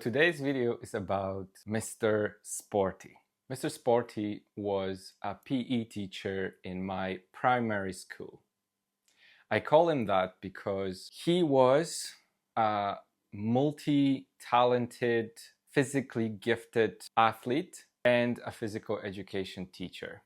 Today's video is about Mr. Sporty. Mr. Sporty was a PE teacher in my primary school. I call him that because he was a multi-talented, physically gifted athlete and a physical education teacher.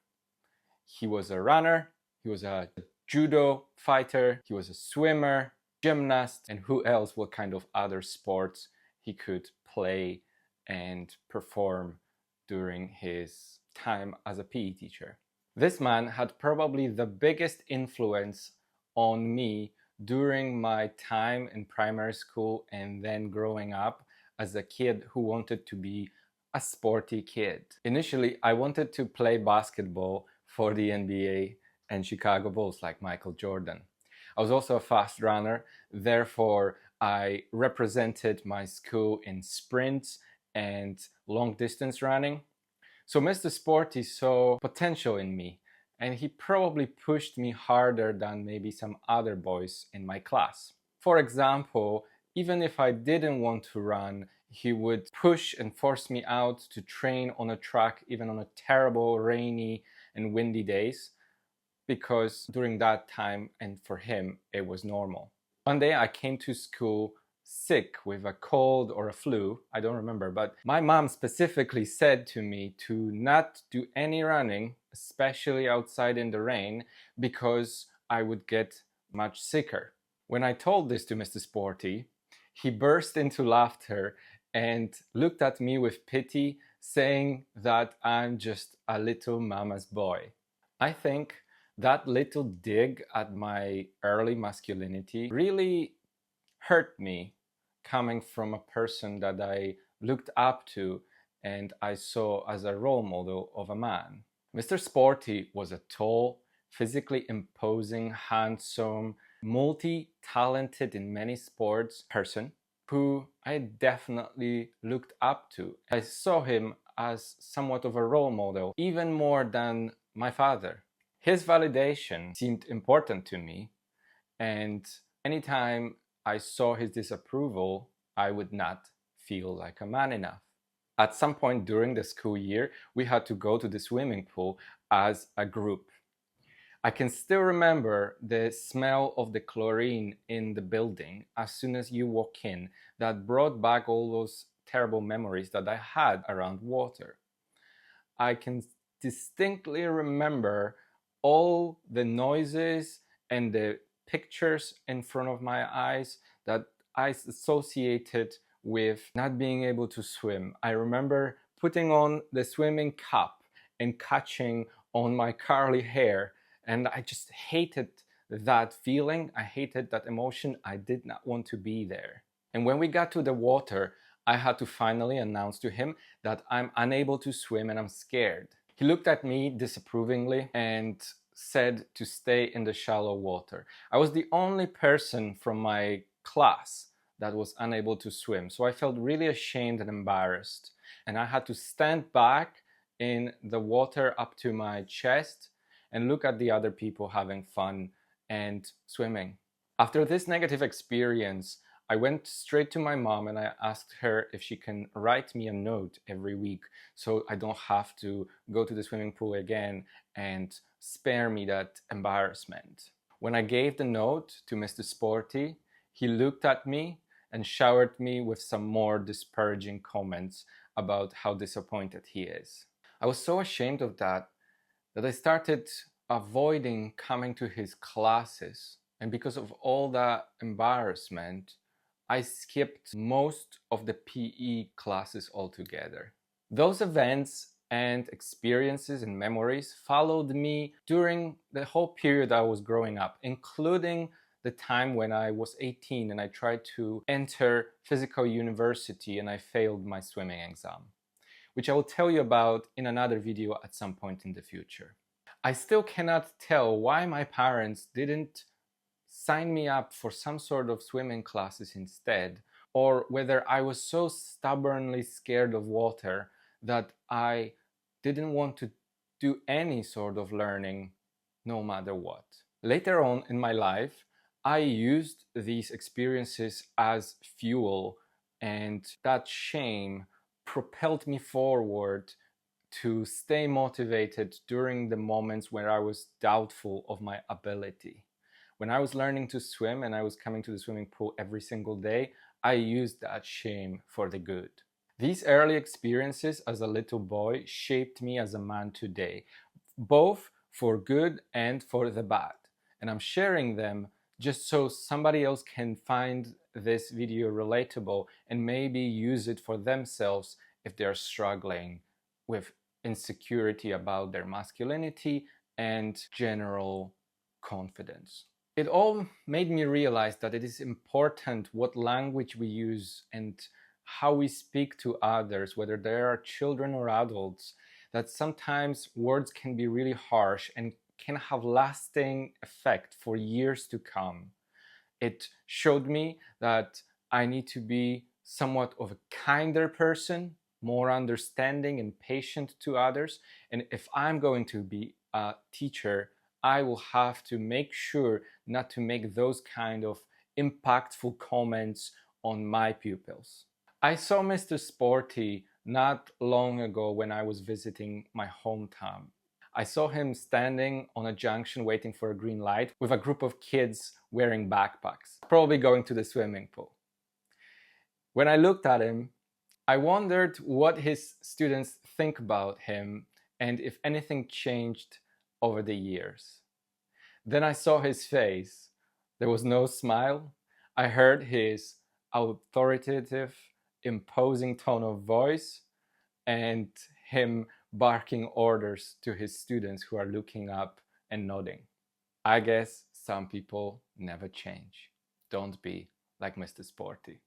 He was a runner, he was a judo fighter, he was a swimmer, gymnast, and who else, what kind of other sports he could play and perform during his time as a PE teacher. This man had probably the biggest influence on me during my time in primary school and then growing up as a kid who wanted to be a sporty kid. Initially, I wanted to play basketball for the NBA and Chicago Bulls like Michael Jordan. I was also a fast runner, therefore I represented my school in sprints and long distance running. So Mr. Sporty saw potential in me, and he probably pushed me harder than maybe some other boys in my class. For example, even if I didn't want to run, he would push and force me out to train on a track even on a terrible rainy and windy days, because during that time and for him it was normal. One day I came to school sick with a cold or a flu, I don't remember, but my mom specifically said to me to not do any running, especially outside in the rain, because I would get much sicker. When I told this to Mr. Sporty, he burst into laughter and looked at me with pity, saying that I'm just a little mama's boy. I think that little dig at my early masculinity really hurt me, coming from a person that I looked up to and I saw as a role model of a man. Mr. Sporty was a tall, physically imposing, handsome, multi-talented in many sports person who I definitely looked up to. I saw him as somewhat of a role model, even more than my father. His validation seemed important to me, and anytime I saw his disapproval, I would not feel like a man enough. At some point during the school year, we had to go to the swimming pool as a group. I can still remember the smell of the chlorine in the building as soon as you walk in, that brought back all those terrible memories that I had around water. I can distinctly remember all the noises and the pictures in front of my eyes that I associated with not being able to swim. I remember putting on the swimming cap and catching on my curly hair, and I just hated that feeling. I hated that emotion. I did not want to be there. And when we got to the water, I had to finally announce to him that I'm unable to swim and I'm scared. He looked at me disapprovingly and said to stay in the shallow water. I was the only person from my class that was unable to swim, so I felt really ashamed and embarrassed. And I had to stand back in the water up to my chest and look at the other people having fun and swimming. After this negative experience, I went straight to my mom and I asked her if she can write me a note every week so I don't have to go to the swimming pool again and spare me that embarrassment. When I gave the note to Mr. Sporty, he looked at me and showered me with some more disparaging comments about how disappointed he is. I was so ashamed of that I started avoiding coming to his classes, and because of all that embarrassment, I skipped most of the PE classes altogether. Those events and experiences and memories followed me during the whole period I was growing up, including the time when I was 18 and I tried to enter physical university and I failed my swimming exam, which I will tell you about in another video at some point in the future. I still cannot tell why my parents didn't sign me up for some sort of swimming classes instead, or whether I was so stubbornly scared of water that I didn't want to do any sort of learning no matter what. Later on in my life, I used these experiences as fuel And that shame propelled me forward to stay motivated during the moments where I was doubtful of my ability. When I was learning to swim and I was coming to the swimming pool every single day, I used that shame for the good. These early experiences as a little boy shaped me as a man today, both for good and for the bad. And I'm sharing them just so somebody else can find this video relatable and maybe use it for themselves if they're struggling with insecurity about their masculinity and general confidence. It all made me realize that it is important what language we use and how we speak to others, whether they are children or adults, that sometimes words can be really harsh and can have lasting effect for years to come. It showed me that I need to be somewhat of a kinder person, more understanding and patient to others. And if I'm going to be a teacher, I will have to make sure not to make those kind of impactful comments on my pupils. I saw Mr. Sporty not long ago when I was visiting my hometown. I saw him standing on a junction waiting for a green light with a group of kids wearing backpacks, probably going to the swimming pool. When I looked at him, I wondered what his students think about him and if anything changed over the years. Then I saw his face. There was no smile. I heard his authoritative, imposing tone of voice and him barking orders to his students who are looking up and nodding. I guess some people never change. Don't be like Mr. Sporty.